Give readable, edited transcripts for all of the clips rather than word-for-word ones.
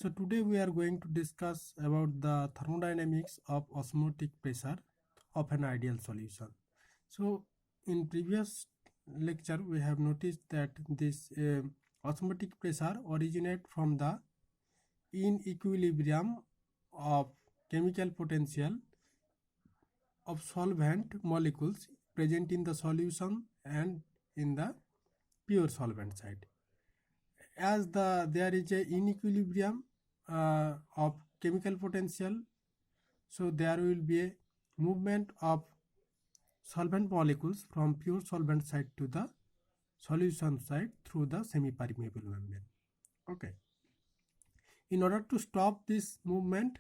So today we are going to discuss about the thermodynamics of osmotic pressure of an ideal solution. So in previous lecture we have noticed that this osmotic pressure originate from the inequilibrium of chemical potential of solvent molecules present in the solution and in the pure solvent side. As there is a inequilibrium of chemical potential, so there will be a movement of solvent molecules from pure solvent side to the solution side through the semi-permeable membrane. Okay. In order to stop this movement,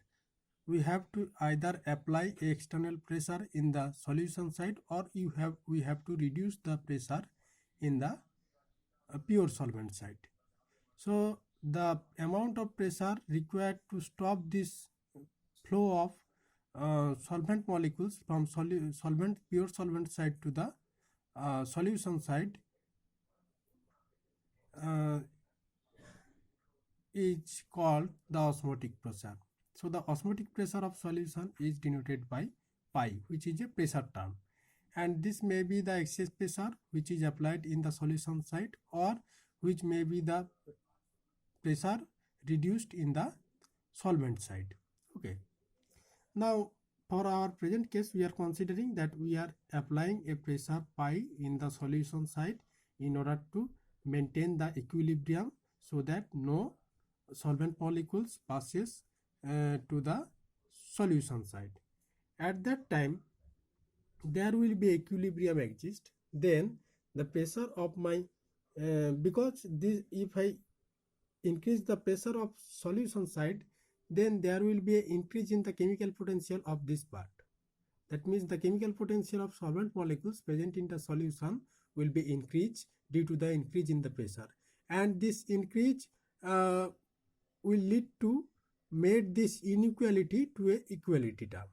we have to either apply external pressure in the solution side, or we have to reduce the pressure in the pure solvent side. So the amount of pressure required to stop this flow of solvent molecules from pure solvent side to the solution side uh, is called the osmotic pressure. So the osmotic pressure of solution is denoted by pi, which is a pressure term, and this may be the excess pressure which is applied in the solution side, or which may be the pressure reduced in the solvent side. Okay. Now for our present case, we are considering that we are applying a pressure pi in the solution side in order to maintain the equilibrium, so that no solvent molecules passes to the solution side. At that time there will be equilibrium exist. Then the pressure of my because this, if I increase the pressure of solution side, then there will be an increase in the chemical potential of this part. That means the chemical potential of solvent molecules present in the solution will be increased due to the increase in the pressure, and this increase will lead to make this inequality to a equality term.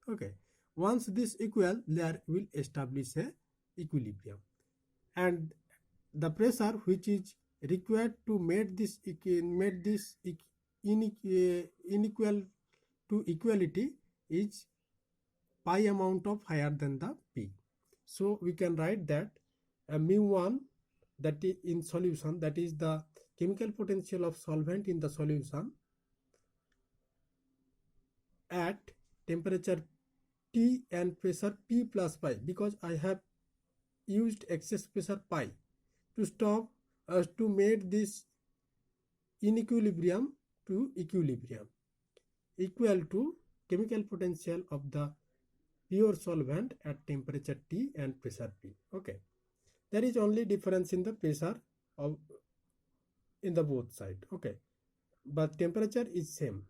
Okay. Once this equal, there will establish a equilibrium, and the pressure which is required to make this unequal to equality is pi amount of higher than the p. So we can write that mu1, that is in solution, that is the chemical potential of solvent in the solution at temperature T and pressure P plus pi, because I have used excess pressure pi to stop to make this inequilibrium to equilibrium, equal to chemical potential of the pure solvent at temperature T and pressure P. Okay. There is only difference in the pressure of in the both side. Okay. But temperature is same.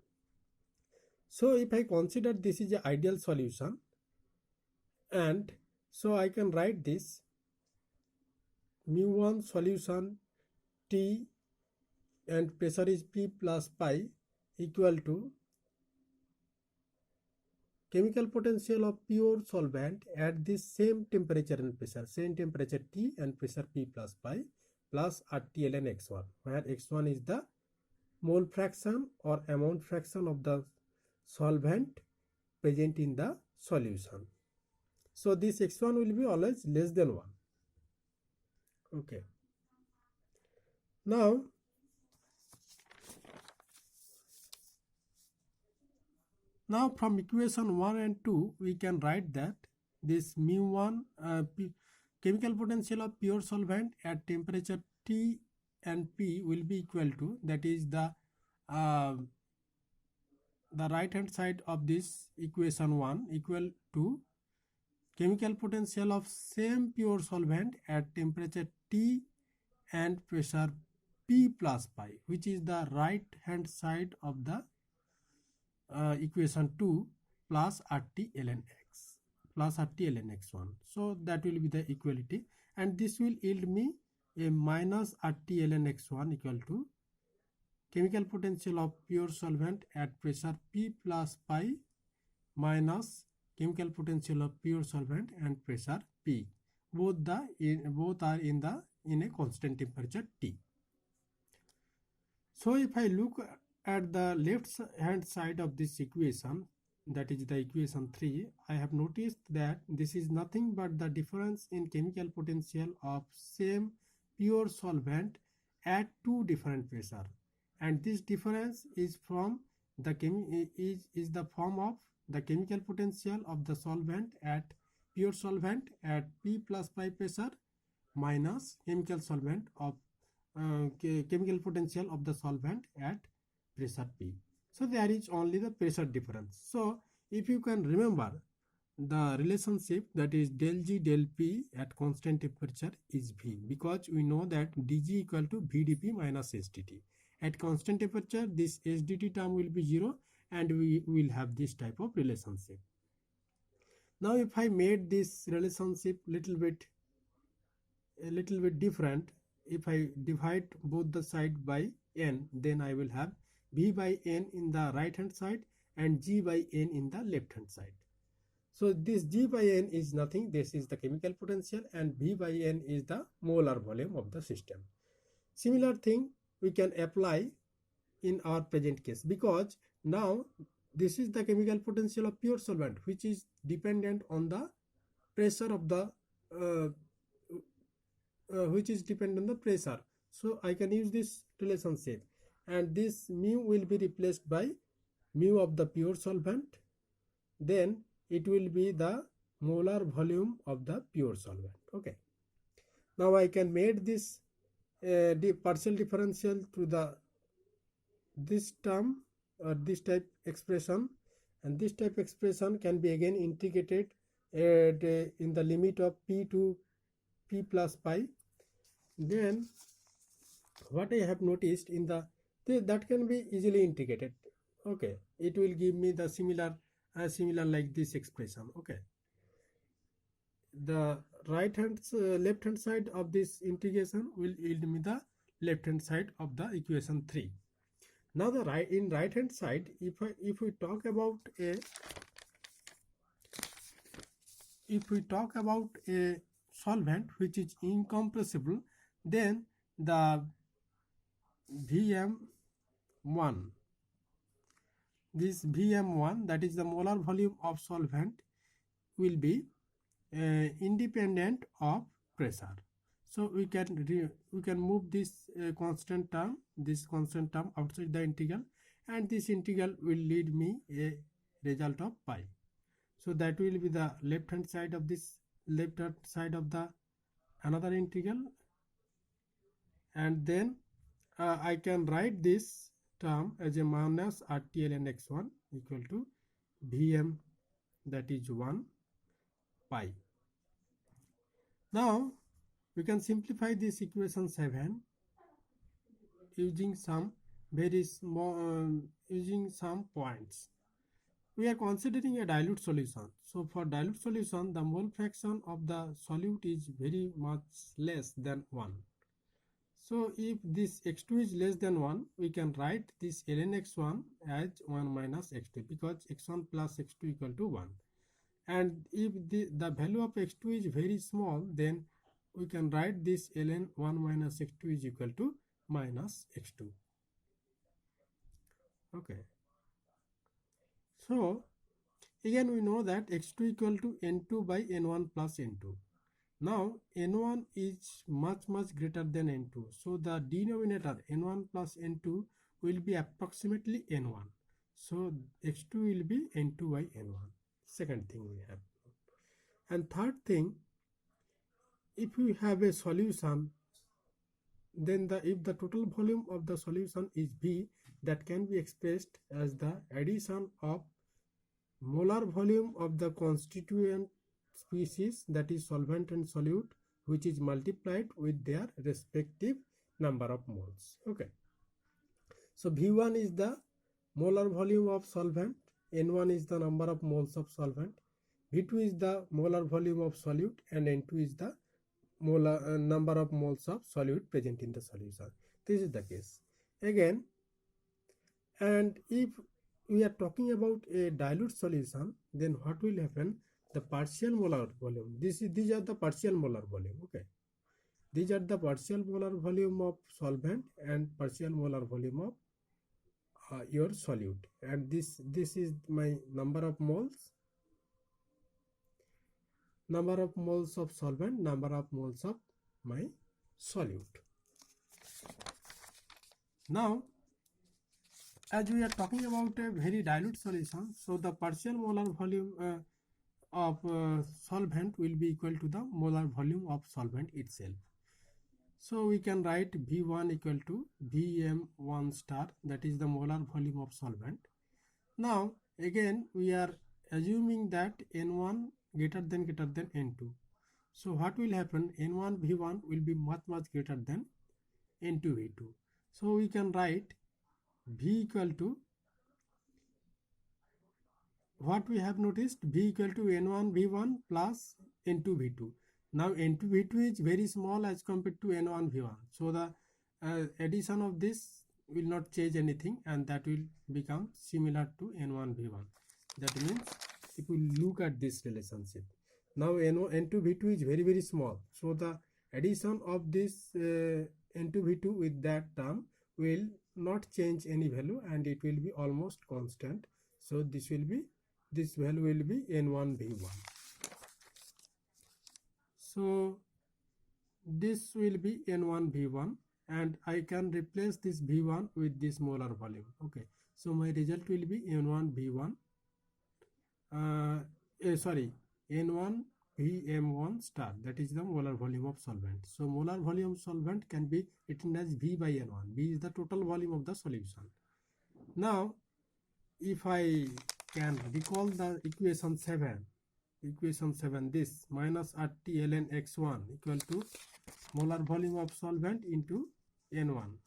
So if I consider this is an ideal solution, and so I can write this mu1 solution T and pressure is P plus pi equal to chemical potential of pure solvent at this same temperature and pressure, same temperature T and pressure P plus pi, plus RT ln x1, where x1 is the mole fraction or amount fraction of the solvent present in the solution. So this x1 will be always less than 1. Okay. Now from equation 1 and 2 we can write that this mu1 chemical potential of pure solvent at temperature T and P will be equal to, that is the right hand side of this equation 1 equal to chemical potential of same pure solvent at temperature T and pressure P plus pi, which is the right hand side of the equation 2, plus RT ln x plus RT ln x1. So that will be the equality, and this will yield me a minus RT ln x1 equal to chemical potential of pure solvent at pressure P plus pi minus chemical potential of pure solvent and pressure P. Both are in a constant temperature T. So if I look at the left hand side of this equation, that is the equation 3, I have noticed that this is nothing but the difference in chemical potential of same pure solvent at two different pressure, and this difference is from the is the form of the chemical potential of the solvent at pure solvent at P plus pi pressure minus chemical solvent of chemical potential of the solvent at pressure P. So there is only the pressure difference. So if you can remember the relationship, that is del G del P at constant temperature is V, because we know that dG equal to VdP minus SdT. At constant temperature this SdT term will be 0 and we will have this type of relationship. Now if I made this relationship a little bit different, if I divide both the side by n, then I will have V by n in the right hand side and G by n in the left hand side. So this G by n is nothing, this is the chemical potential, and V by n is the molar volume of the system. Similar thing we can apply in our present case, because now this is the chemical potential of pure solvent, which is dependent on the pressure of the pressure. So I can use this relationship, and this mu will be replaced by mu of the pure solvent, then it will be the molar volume of the pure solvent. Okay, now I can make this partial differential to the this term or this type expression, and this type expression can be again integrated in the limit of P to P plus pi. Then what I have noticed in the that can be easily integrated. Okay, it will give me the similar like this expression. Okay, the left hand side of this integration will yield me the left hand side of the equation 3. Now the right hand side, if we talk about a solvent which is incompressible, then the Vm1, this Vm1, that is the molar volume of solvent, will be independent of pressure. So we can move this constant term outside the integral, and this integral will lead me a result of pi. So that will be the left hand side of this the another integral, and then I can write this term as a minus RT ln x1 equal to Vm, that is 1 pi. Now we can simplify this equation 7 using some very small using some points. We are considering a dilute solution. So for dilute solution, the mole fraction of the solute is very much less than 1. So if this x2 is less than 1, we can write this ln x1 as 1 minus x2, because x1 plus x2 equal to 1. And if the value of x2 is very small, then we can write this ln 1 minus x2 is equal to minus x2. Okay. So again we know that x2 equal to n2 by n1 plus n2. Now n1 is much greater than n2. So the denominator n1 plus n2 will be approximately n1. So x2 will be n2 by n1. Second thing we have. And third thing, if we have a solution, then if the total volume of the solution is V, that can be expressed as the addition of molar volume of the constituent species, that is solvent and solute, which is multiplied with their respective number of moles. Okay, so V1 is the molar volume of solvent, N1 is the number of moles of solvent, V2 is the molar volume of solute, and N2 is the molar number of moles of solute present in the solution. This is the case again. And if we are talking about a dilute solution, then what will happen? The partial molar volume, these are the partial molar volume. Okay, these are the partial molar volume of solvent and partial molar volume your solute, and this is my number of moles of solvent, number of moles of my solute. Now, as we are talking about a very dilute solution, so the partial molar volume of solvent will be equal to the molar volume of solvent itself. So we can write V1 equal to Vm1 star, that is the molar volume of solvent. Now again we are assuming that N1 greater than N2. So what will happen? N1 V1 will be much greater than N2 V2. So we can write V equal to, what we have noticed, V equal to N1 V1 plus N2 V2. Now N2 V2 is very small as compared to N1 V1. So the addition of this will not change anything, and that will become similar to N1 V1. That means if we look at this relationship, now N2 V2 is very small. So the addition of this N2 V2 with that term will not change any value, and it will be almost constant. So this value will be N1 V1. So this will be N1 V1, and I can replace this V1 with this molar volume. Okay, so my result will be N1 V1 N1 Vm1 star, that is the molar volume of solvent. So molar volume solvent can be written as V by N1. V is the total volume of the solution. Now if I can recall the equation 7, this minus RT ln x1 equal to molar volume of solvent into N1,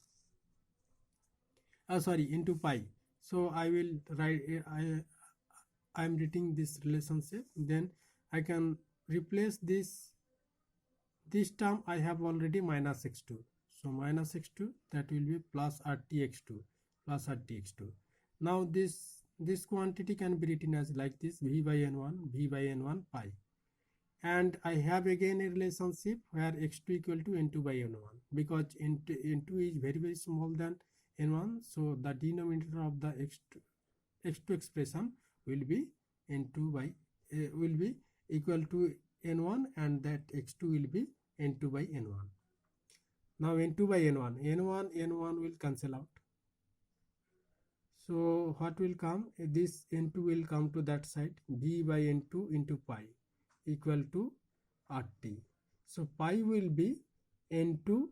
into pi. So I will write, I am writing this relationship. Then I can replace this term. I have already minus x2. So minus x2, that will be plus RTx2 Now this quantity can be written as like this: V by N1 pi. And I have again a relationship where x2 equal to N2 by N1, because N2 is very small than N1. So the denominator of the x2 expression will be N2 by will be equal to N1, and that x2 will be N2 by N1. Now N2 by N1 will cancel out. So what will come? This N2 will come to that side. V by N2 into pi equal to RT. So pi will be N2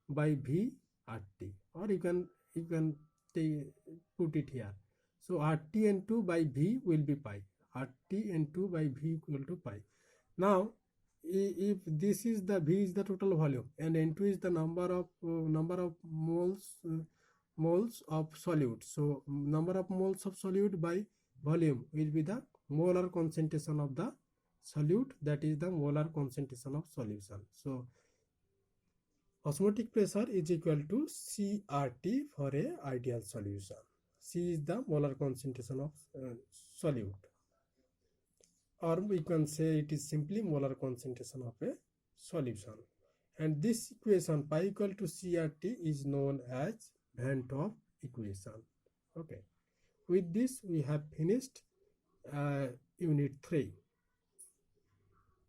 by V RT, or you can put it here. So RT N2 by V will be pi. RT N2 by V equal to pi. Now if this is the V is the total volume, and N2 is the number of moles of solute. So number of moles of solute by volume will be the molar concentration of the solute, that is the molar concentration of solution. So osmotic pressure is equal to CRT for a ideal solution. C is the molar concentration of solute, or we can say it is simply molar concentration of a solution. And this equation pi equal to CRT is known as Van 't Hoff equation. Okay, with this we have finished unit 3.